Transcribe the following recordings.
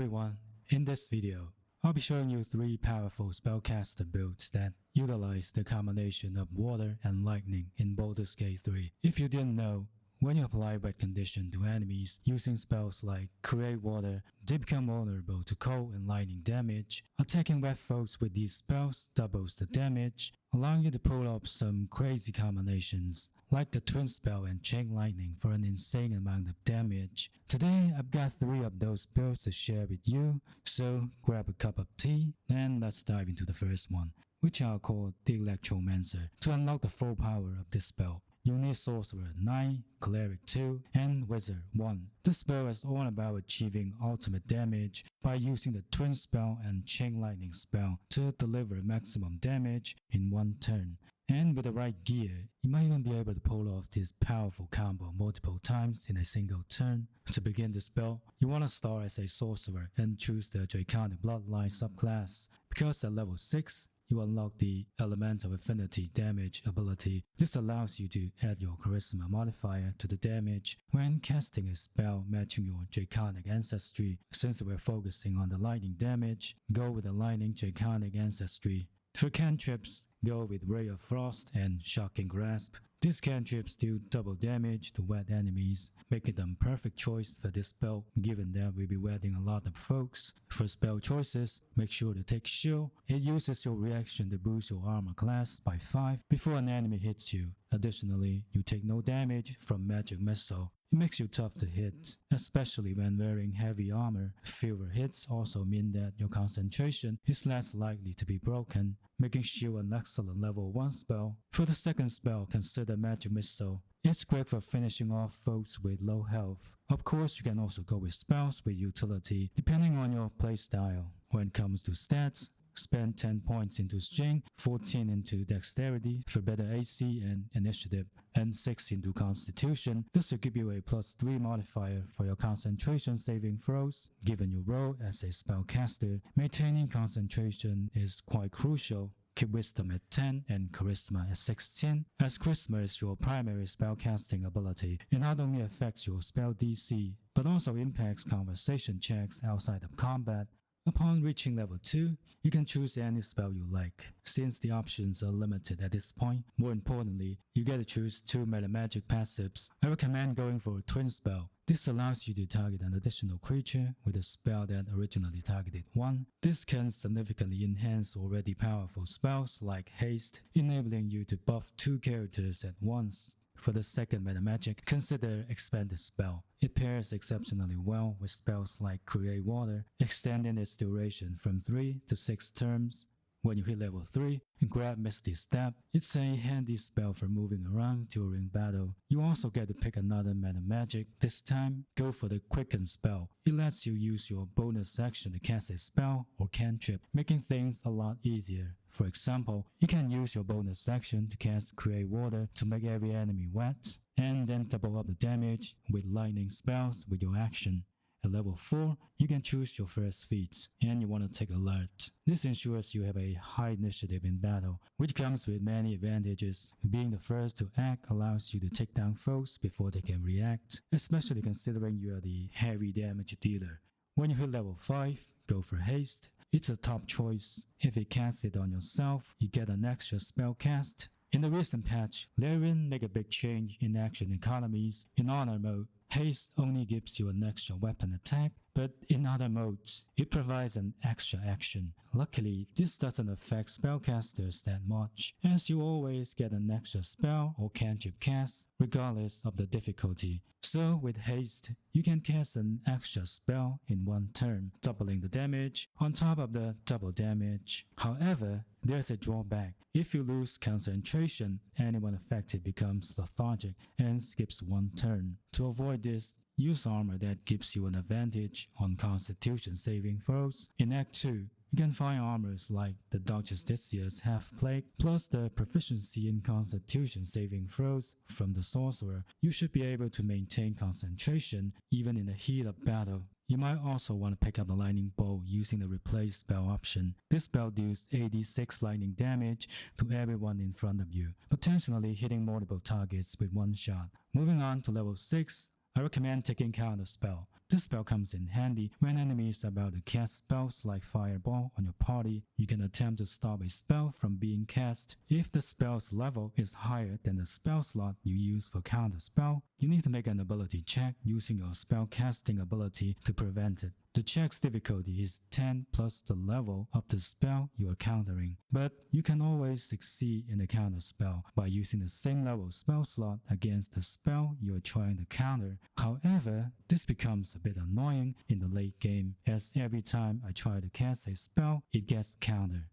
everyone, in this video, I'll be showing you 3 powerful spellcaster builds that utilize the combination of water and lightning in Baldur's Gate 3. If you didn't know, when you apply wet condition to enemies using spells like Create Water, they become vulnerable to cold and lightning damage. Attacking wet foes with these spells doubles the damage, allowing you to pull off some crazy combinations, like the Twin Spell and Chain Lightning for an insane amount of damage. Today, I've got 3 of those builds to share with you, so grab a cup of tea, and let's dive into the first one, which I'll call the Electromancer. To unlock the full power of this spell, you need Sorcerer 9, Cleric 2, and Wizard 1. This spell is all about achieving ultimate damage by using the Twin Spell and Chain Lightning spell to deliver maximum damage in one turn. And with the right gear, you might even be able to pull off this powerful combo multiple times in a single turn. To begin the spell, you want to start as a Sorcerer and choose the Draconic Bloodline subclass, because at level 6, you unlock the Elemental Affinity damage ability. This allows you to add your Charisma modifier to the damage when casting a spell matching your Draconic ancestry. Since we're focusing on the lightning damage, go with the Lightning Draconic ancestry. For cantrips, go with Ray of Frost and Shocking Grasp. These cantrips do double damage to wet enemies, making them perfect choice for this spell given that we'll be wetting a lot of folks. For spell choices, make sure to take Shield. It uses your reaction to boost your armor class by 5 before an enemy hits you. Additionally, you take no damage from Magic Missile. It makes you tough to hit, especially when wearing heavy armor. Fewer hits also mean that your concentration is less likely to be broken, making Shield an excellent level 1 spell. For the second spell, consider Magic Missile. It's great for finishing off foes with low health. Of course, you can also go with spells with utility, depending on your playstyle. When it comes to stats, spend 10 points into Strength, 14 into Dexterity for better AC and Initiative, and 6 into Constitution. This will give you a +3 modifier for your concentration saving throws. Given your role as a spellcaster, maintaining concentration is quite crucial. Keep Wisdom at 10 and Charisma at 16, as Charisma is your primary spellcasting ability. It not only affects your spell DC, but also impacts conversation checks outside of combat. Upon reaching level 2, you can choose any spell you like, since the options are limited at this point. More importantly, you get to choose 2 meta magic passives. I recommend going for a Twin Spell. This allows you to target an additional creature with a spell that originally targeted one. This can significantly enhance already powerful spells like Haste, enabling you to buff 2 characters at once. For the second meta magic, consider Expanded Spell. It pairs exceptionally well with spells like Create Water, extending its duration from 3 to 6 turns. When you hit level 3, grab Misty Step. It's a handy spell for moving around during battle. You also get to pick another meta magic. This time, go for the Quicken Spell. It lets you use your bonus action to cast a spell or cantrip, making things a lot easier. For example, you can use your bonus action to cast Create Water to make every enemy wet, and then double up the damage with lightning spells with your action. At level 4, you can choose your first feats, and you want to take Alert. This ensures you have a high initiative in battle, which comes with many advantages. Being the first to act allows you to take down foes before they can react, especially considering you are the heavy damage dealer. When you hit level 5, go for Haste. It's a top choice. If you cast it on yourself, you get an extra spell cast. In the recent patch, Lyrian made a big change in action economies. In Honor mode, Haste only gives you an extra weapon attack, but in other modes, it provides an extra action. Luckily, this doesn't affect spellcasters that much, as you always get an extra spell or cantrip cast, regardless of the difficulty. So with Haste, you can cast an extra spell in one turn, doubling the damage on top of the double damage. However, there's a drawback. If you lose concentration, anyone affected becomes lethargic and skips one turn. To avoid this, use armor that gives you an advantage on Constitution saving throws. In Act 2, you can find armors like the Dark Justicia's Half-Plague, plus the proficiency in Constitution saving throws from the Sorcerer. You should be able to maintain concentration even in the heat of battle. You might also want to pick up the Lightning Bolt using the Replace spell option. This spell deals 86 lightning damage to everyone in front of you, potentially hitting multiple targets with one shot. Moving on to level 6, I recommend taking Counter Spell. This spell comes in handy when enemies are about to cast spells like Fireball on your party. You can attempt to stop a spell from being cast. If the spell's level is higher than the spell slot you use for counter spell, you need to make an ability check using your spell casting ability to prevent it. The check's difficulty is 10 plus the level of the spell you are countering, but you can always succeed in a counter spell by using the same level spell slot against the spell you are trying to counter. However, this becomes a bit annoying in the late game, as every time I try to cast a spell, it gets countered.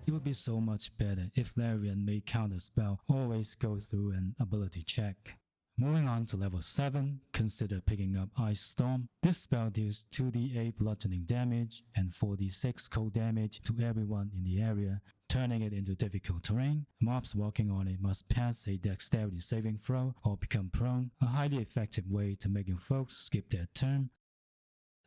It would be so much better if Larian made counter spell always go through an ability check. Moving on to level 7, consider picking up Ice Storm. This spell deals 2d8 bludgeoning damage and 4d6 cold damage to everyone in the area, turning it into difficult terrain. Mobs walking on it must pass a dexterity saving throw or become prone, a highly effective way to make your folks skip their turn.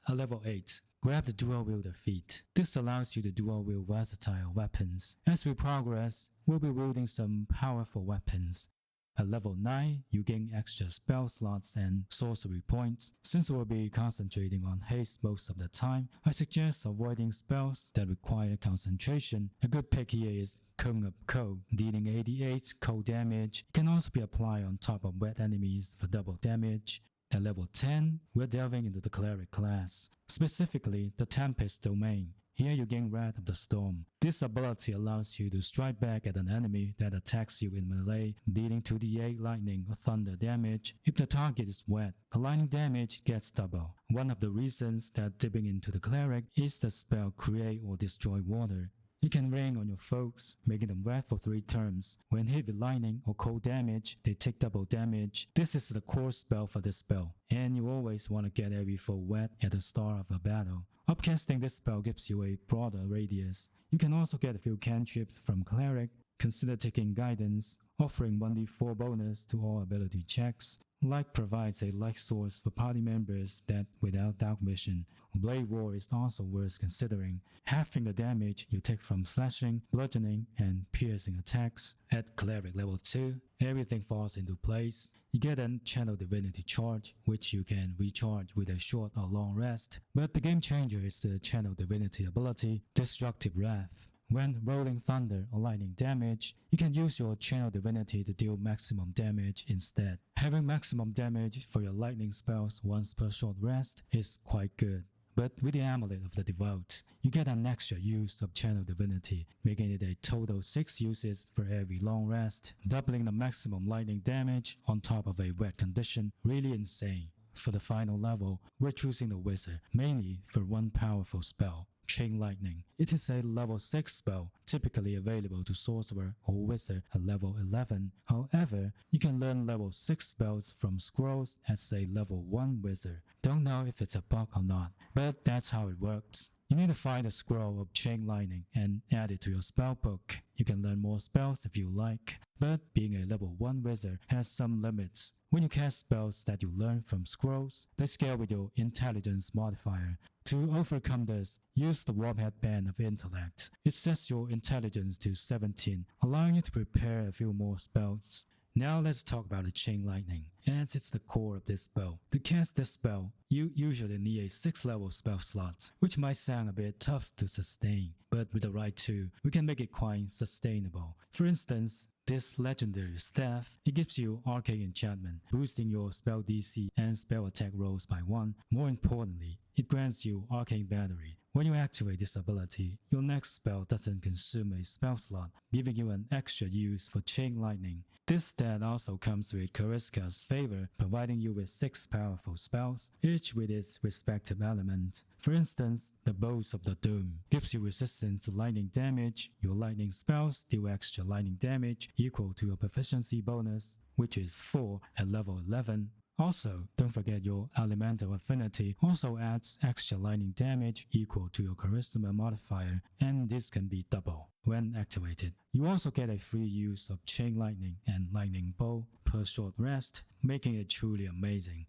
At level 8, grab the dual wielder feat. This allows you to dual wield versatile weapons. As we progress, we'll be wielding some powerful weapons. At level 9, you gain extra spell slots and sorcery points. Since we'll be concentrating on haste most of the time, I suggest avoiding spells that require concentration. A good pick here is Cone of Cold, dealing 88 cold damage. It can also be applied on top of wet enemies for double damage. At level 10, we're delving into the Cleric class, specifically the Tempest domain. Here you gain Wrath of the Storm. This ability allows you to strike back at an enemy that attacks you in melee, dealing 2d8 lightning or thunder damage. If the target is wet, the lightning damage gets double. One of the reasons that dipping into the Cleric is the spell Create or Destroy Water. It can rain on your folks, making them wet for 3 turns. When hit with lightning or cold damage, they take double damage. This is the core spell for this spell, and you always want to get every foe wet at the start of a battle. Upcasting this spell gives you a broader radius. You can also get a few cantrips from Cleric. Consider taking Guidance, offering 1d4 bonus to all ability checks. Light provides a light source for party members that without dark vision. Blade War is also worth considering, halving the damage you take from slashing, bludgeoning, and piercing attacks. At Cleric level 2, everything falls into place. You get a Channel Divinity charge, which you can recharge with a short or long rest. But the game changer is the Channel Divinity ability, Destructive Wrath. When rolling thunder or lightning damage, you can use your Channel Divinity to deal maximum damage instead. Having maximum damage for your lightning spells once per short rest is quite good. But with the Amulet of the Devout, you get an extra use of Channel Divinity, making it a total 6 uses for every long rest, doubling the maximum lightning damage on top of a wet condition. Really insane. For the final level, we're choosing the Wizard, mainly for one powerful spell, Chain Lightning. It is a level 6 spell, typically available to Sorcerer or Wizard at level 11. However, you can learn level 6 spells from scrolls as a level 1 Wizard. Don't know if it's a bug or not, but that's how it works. You need to find a scroll of Chain Lightning and add it to your spell book. You can learn more spells if you like, but being a level 1 wizard has some limits. When you cast spells that you learn from scrolls, they scale with your intelligence modifier. To overcome this, use the Warphead Band of Intellect. It sets your intelligence to 17, allowing you to prepare a few more spells. Now let's talk about the Chain Lightning, as it's the core of this spell. To cast this spell, you usually need a 6-level spell slot, which might sound a bit tough to sustain, but with the right tool, we can make it quite sustainable. For instance, this legendary staff, it gives you Arcane Enchantment, boosting your spell DC and spell attack rolls by 1. More importantly, it grants you Arcane Battery. When you activate this ability, your next spell doesn't consume a spell slot, giving you an extra use for Chain Lightning. This stat also comes with Kariska's favor, providing you with 6 powerful spells, each with its respective element. For instance, the Bolts of the Doom gives you resistance to lightning damage. Your lightning spells deal extra lightning damage equal to your proficiency bonus, which is 4 at level 11. Also, don't forget your Elemental Affinity also adds extra lightning damage equal to your Charisma modifier, and this can be double when activated. You also get a free use of Chain Lightning and Lightning Bolt per short rest, making it truly amazing.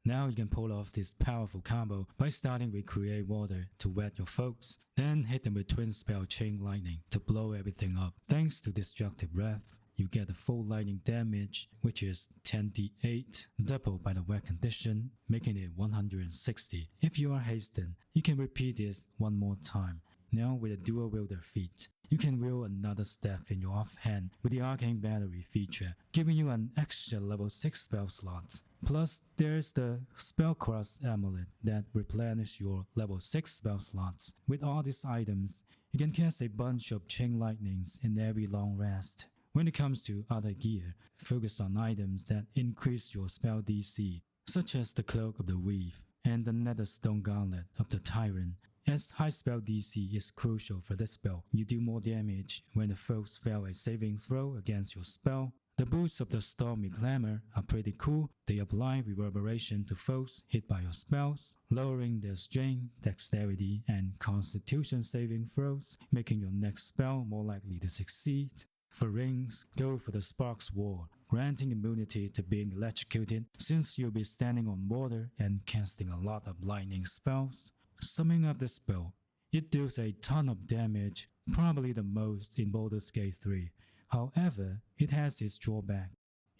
Now you can pull off this powerful combo by starting with Create Water to wet your folks, then hit them with Twin Spell Chain Lightning to blow everything up. Thanks to Destructive Wrath, you get the full lightning damage, which is 10d8, doubled by the wet condition, making it 160. If you are hastened, you can repeat this one more time. Now with a dual wielder feat, you can wield another staff in your offhand with the Arcane Battery feature, giving you an extra level 6 spell slot. Plus, there's the Spellcrust Amulet that replenishes your level 6 spell slots. With all these items, you can cast a bunch of Chain Lightnings in every long rest. When it comes to other gear, focus on items that increase your spell DC, such as the Cloak of the Weave and the Netherstone Gauntlet of the Tyrant. As high spell DC is crucial for this spell, you do more damage when the foes fail a saving throw against your spell. The boots of the Stormy Clamor are pretty cool. They apply reverberation to foes hit by your spells, lowering their strength, dexterity, and constitution saving throws, making your next spell more likely to succeed. For rings, go for the Sparks Wall, granting immunity to being electrocuted since you'll be standing on water and casting a lot of lightning spells. Summing up the spell, it deals a ton of damage, probably the most in Baldur's Gate 3. However, it has its drawback.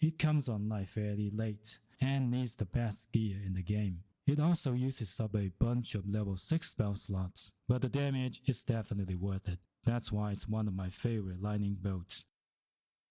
It comes online fairly late and needs the best gear in the game. It also uses up a bunch of level 6 spell slots, but the damage is definitely worth it. That's why it's one of my favorite lightning builds.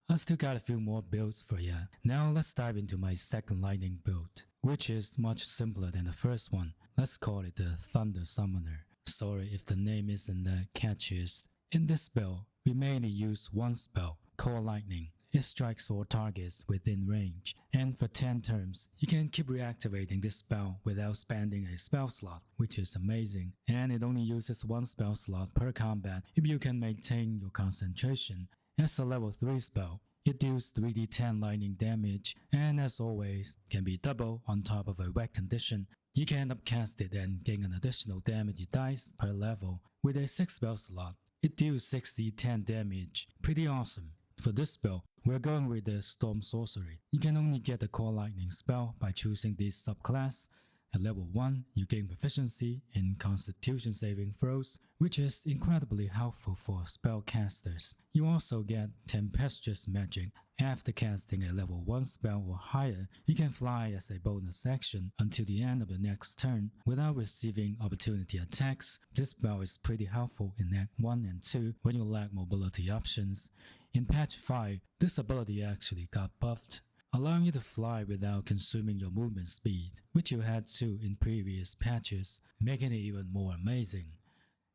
I still got a few more builds for ya. Now let's dive into my second lightning build, which is much simpler than the first one. Let's call it the Thunder Summoner. Sorry if the name isn't the catchiest. In this spell, we mainly use one spell, Core Lightning. It strikes all targets within range, and for 10 turns, you can keep reactivating this spell without spending a spell slot, which is amazing. And it only uses one spell slot per combat if you can maintain your concentration. As a level 3 spell, it deals 3d10 lightning damage, and as always, can be double on top of a wet condition. You can upcast it and gain an additional damage dice per level. With a 6 spell slot, it deals 6d10 damage. Pretty awesome. For this spell, we're going with the Storm Sorcery. You can only get the Core Lightning spell by choosing this subclass. At level 1, you gain proficiency in Constitution saving throws, which is incredibly helpful for spellcasters. You also get Tempestuous Magic. After casting a level 1 spell or higher, you can fly as a bonus action until the end of the next turn without receiving opportunity attacks. This spell is pretty helpful in Act 1 and 2 when you lack mobility options. In Patch 5, this ability actually got buffed, allowing you to fly without consuming your movement speed, which you had to in previous patches, making it even more amazing.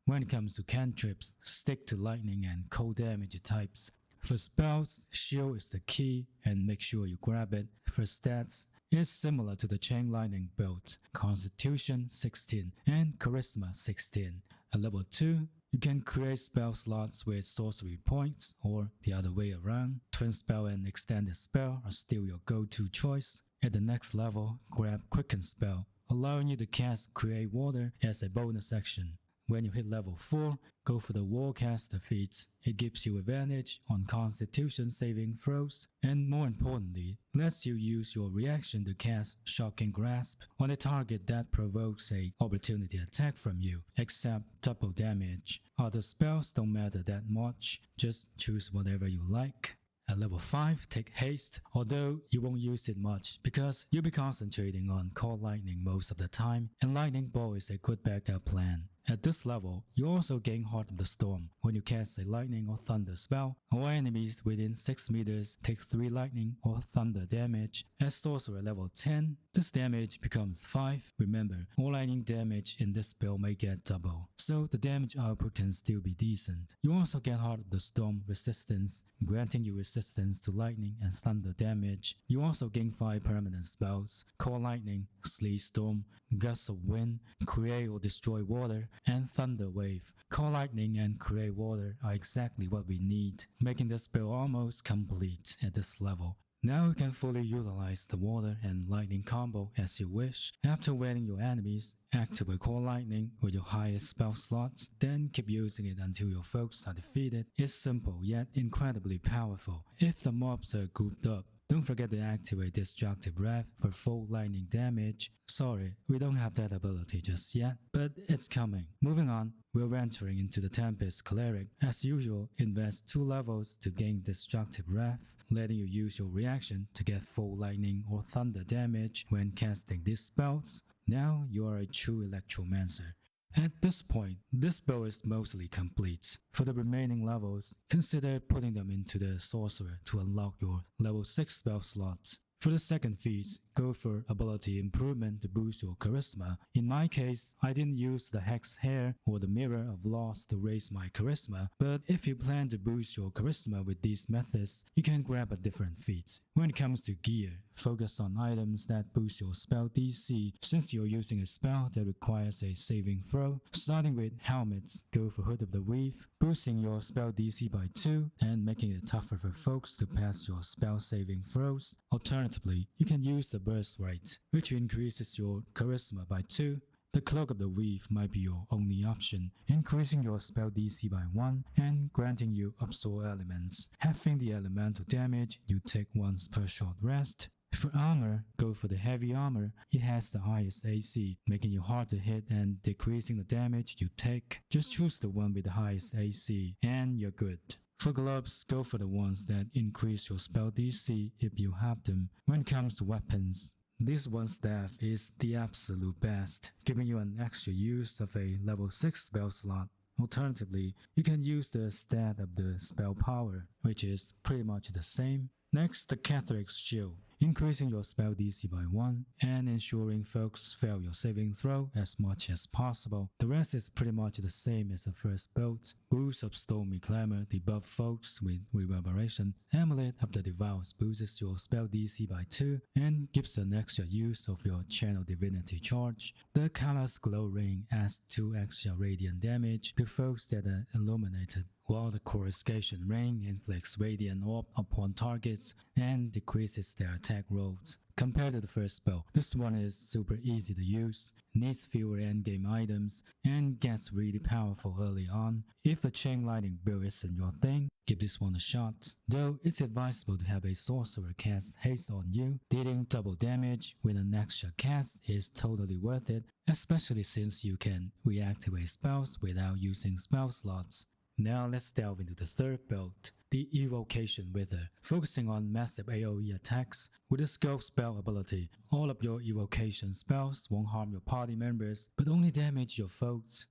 When it comes to cantrips, stick to lightning and cold damage types. For spells, shield is the key and make sure you grab it. For stats, it's similar to the Chain Lightning build, Constitution 16 and Charisma 16. At level 2, you can create spell slots with sorcery points, or the other way around. Twin spell and extended spell are still your go-to choice. At the next level, grab Quicken spell, allowing you to cast Create Water as a bonus action. When you hit level 4, go for the Warcaster feats. It gives you advantage on Constitution saving throws, and more importantly, lets you use your reaction to cast Shocking Grasp on a target that provokes a opportunity attack from you, except double damage. Other spells don't matter that much, just choose whatever you like. At level 5, take Haste, although you won't use it much because you'll be concentrating on Core Lightning most of the time, and Lightning Bolt is a good backup plan. At this level, you also gain Heart of the Storm. When you cast a lightning or thunder spell, all enemies within 6 meters take 3 lightning or thunder damage. At sorcerer level 10, this damage becomes 5. Remember, all lightning damage in this spell may get double, so the damage output can still be decent. You also get Heart of the Storm resistance, granting you resistance to lightning and thunder damage. You also gain 5 permanent spells, Core Lightning, Sleet Storm, Gusts of Wind, Create or Destroy Water, and Thunder Wave. Core Lightning and Create Water are exactly what we need, making this spell almost complete at this level. Now you can fully utilize the water and lightning combo as you wish. After wetting your enemies, activate Core Lightning with your highest spell slots, then keep using it until your foes are defeated. It's simple yet incredibly powerful. If the mobs are grouped up, Don't forget to activate Destructive Wrath for full lightning damage. Sorry, we don't have that ability just yet, but it's coming. Moving on, we're entering into the Tempest Cleric. As usual, invest 2 levels to gain Destructive Wrath, letting you use your reaction to get full lightning or thunder damage when casting these spells. Now you are a true Electromancer. At this point, this build is mostly complete. For the remaining levels, consider putting them into the Sorcerer to unlock your level 6 spell slots. For the second feat, go for ability improvement to boost your charisma. In my case, I didn't use the Hex Hair or the Mirror of Loss to raise my charisma, but if you plan to boost your charisma with these methods, you can grab a different feat. When it comes to gear, focus on items that boost your spell DC since you're using a spell that requires a saving throw. Starting with helmets, go for Hood of the Weave, boosting your spell DC by 2 and making it tougher for folks to pass your spell saving throws. Alternatively, you can use the Burst Rate, which increases your charisma by 2. The Cloak of the Weave might be your only option, increasing your spell DC by 1 and granting you Absorb Elements, halving the elemental damage you take once per short rest. For armor, go for the heavy armor. It has the highest AC, making you hard to hit and decreasing the damage you take. Just choose the one with the highest AC and you're good. For gloves, go for the ones that increase your spell DC if you have them. When it comes to weapons, this one staff is the absolute best, giving you an extra use of a level 6 spell slot. Alternatively, you can use the stat of the spell power, which is pretty much the same. Next, the Catharic's Shield, increasing your spell DC by 1 and ensuring folks fail your saving throw as much as possible. The rest is pretty much the same as the first build. Boost of Stormy Clamor debuff folks with Reverberation. Amulet of the Devout boosts your spell DC by 2 and gives an extra use of your Channel Divinity charge. The Callous Glow Ring adds 2 extra radiant damage to folks that are illuminated, while the Coruscation Ring inflicts Radiant Orb upon targets and decreases their attack rolls. Compared to the first spell, this one is super easy to use, needs fewer endgame items, and gets really powerful early on. If the Chain Lightning build isn't your thing, give this one a shot. Though it's advisable to have a sorcerer cast haste on you, dealing double damage with an extra cast is totally worth it, especially since you can reactivate spells without using spell slots. Now let's delve into the third build, the Evocation Wither, focusing on massive AoE attacks. With the Scope spell ability, all of your evocation spells won't harm your party members, but only damage your foes,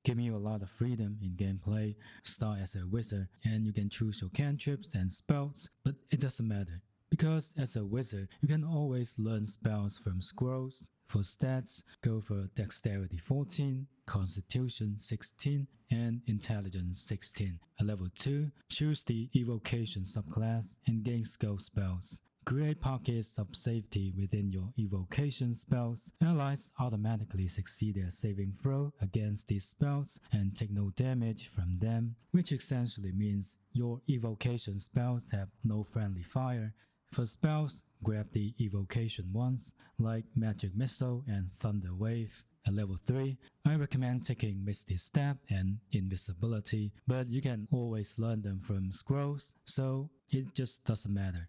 giving you a lot of freedom in gameplay. Start as a wizard and you can choose your cantrips and spells, but it doesn't matter, because as a wizard, you can always learn spells from scrolls. For stats, go for Dexterity 14, Constitution 16, and Intelligence 16. At level 2, choose the Evocation subclass and gain Scope spells. Create pockets of safety within your evocation spells. Allies automatically succeed their saving throw against these spells and take no damage from them, which essentially means your evocation spells have no friendly fire. For spells, grab the evocation ones like Magic Missile and Thunder Wave. At level 3, I recommend taking Misty Step and Invisibility, but you can always learn them from scrolls, so it just doesn't matter.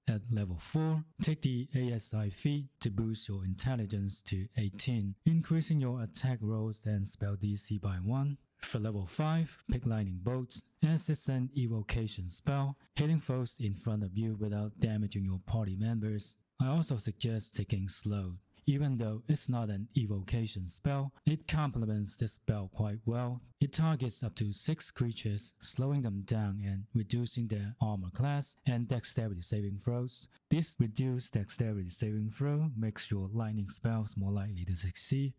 At level 4, take the ASI feat to boost your intelligence to 18, increasing your attack rolls and spell DC by 1. For level 5, pick Lightning Bolts, as it's an evocation spell, hitting foes in front of you without damaging your party members. I also suggest taking Slow. Even though it's not an evocation spell, it complements this spell quite well. It targets up to 6 creatures, slowing them down and reducing their armor class and dexterity saving throws. This reduced dexterity saving throw makes your lightning spells more likely to succeed.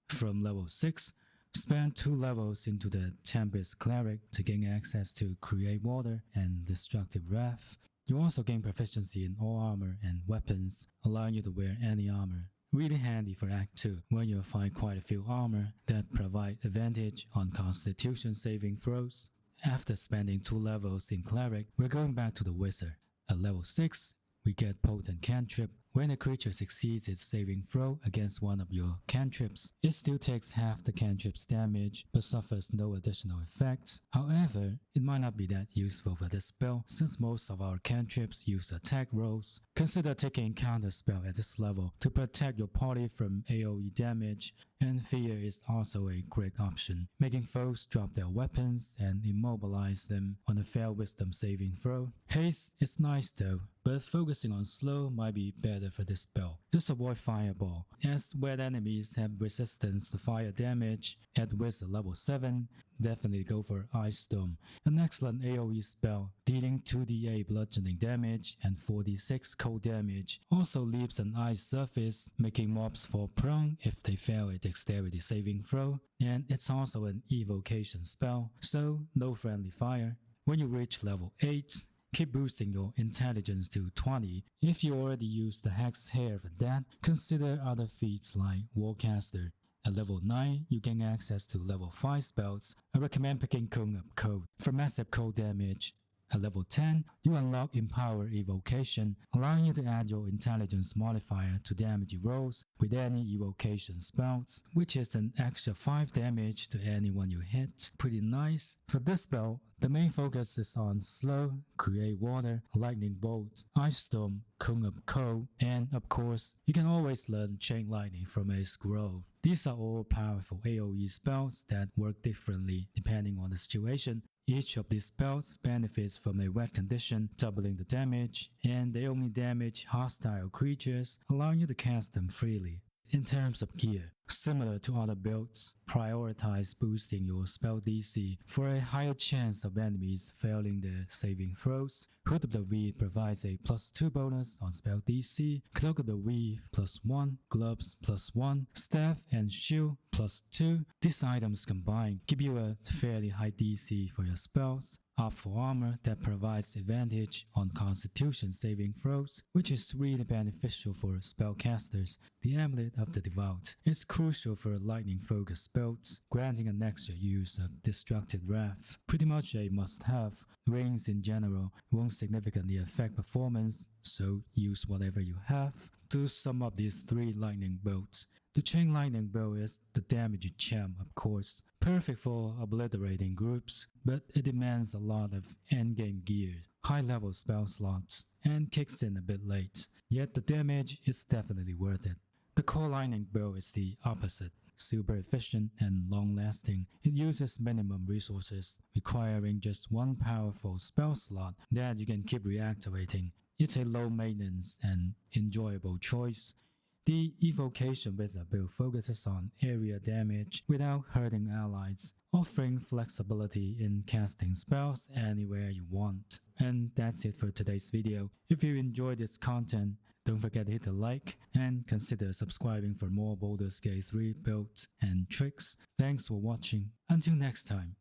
From level 6, spend 2 levels into the Tempest Cleric to gain access to Create Water and Destructive Wrath. You also gain proficiency in all armor and weapons, allowing you to wear any armor. Really handy for Act 2, where you'll find quite a few armor that provide advantage on Constitution saving throws. After spending 2 levels in Cleric, we're going back to the Wizard. At level 6, we get Potent Cantrip, when a creature succeeds its saving throw against one of your cantrips, it still takes half the cantrip's damage but suffers no additional effects. However, it might not be that useful for this spell since most of our cantrips use attack rolls. Consider taking counter spell at this level to protect your party from AoE damage, and Fear is also a great option, making foes drop their weapons and immobilize them on a failed wisdom saving throw. Haste is nice though, but focusing on slow might be better for this spell. Just avoid Fireball, as where enemies have resistance to fire damage at Wizard level 7, definitely go for Ice Storm, an excellent AoE spell dealing 2d8 bludgeoning damage and 4d6 cold damage. Also leaves an ice surface, making mobs fall prone if they fail a dexterity saving throw, and it's also an evocation spell, so no friendly fire. When you reach level 8, keep boosting your intelligence to 20. If you already used the Hex Hair for that, consider other feats like Warcaster. At level 9, you gain access to level 5 spells. I recommend picking Cone Up Code for massive cold damage. At level 10, you unlock Empower Evocation, allowing you to add your intelligence modifier to damage rolls with any evocation spells, which is an extra 5 damage to anyone you hit. Pretty nice. For this spell, the main focus is on Slow, Create Water, Lightning Bolt, Ice Storm, Cone Up Cold, and of course, you can always learn Chain Lightning from a scroll. These are all powerful AoE spells that work differently depending on the situation. Each of these spells benefits from a wet condition, doubling the damage, and they only damage hostile creatures, allowing you to cast them freely. In terms of gear, similar to other builds, prioritize boosting your spell DC for a higher chance of enemies failing their saving throws. Hood of the Weave provides a +2 bonus on spell DC, Cloak of the Weave +1, Gloves +1, Staff and Shield +2. These items combined give you a fairly high DC for your spells. Opt for armor that provides advantage on constitution saving throws, which is really beneficial for spellcasters. The Amulet of the Devout is crucial for lightning focused spells, granting an extra use of Destructive Wrath. Pretty much a must-have. Rings in general won't significantly affect performance, so use whatever you have. To sum up these 3 lightning bolts, the Chain Lightning Bolt is the damage champ, of course, perfect for obliterating groups, but it demands a lot of endgame gear, high-level spell slots, and kicks in a bit late, yet the damage is definitely worth it. The Core Lightning Bolt is the opposite. Super efficient and long-lasting, it uses minimum resources, requiring just one powerful spell slot that you can keep reactivating. It's a low-maintenance and enjoyable choice. The Evocation Wizard build focuses on area damage without hurting allies, offering flexibility in casting spells anywhere you want. And that's it for today's video. If you enjoyed this content, don't forget to hit the like and consider subscribing for more Baldur's Gate 3 builds and tricks. Thanks for watching. Until next time.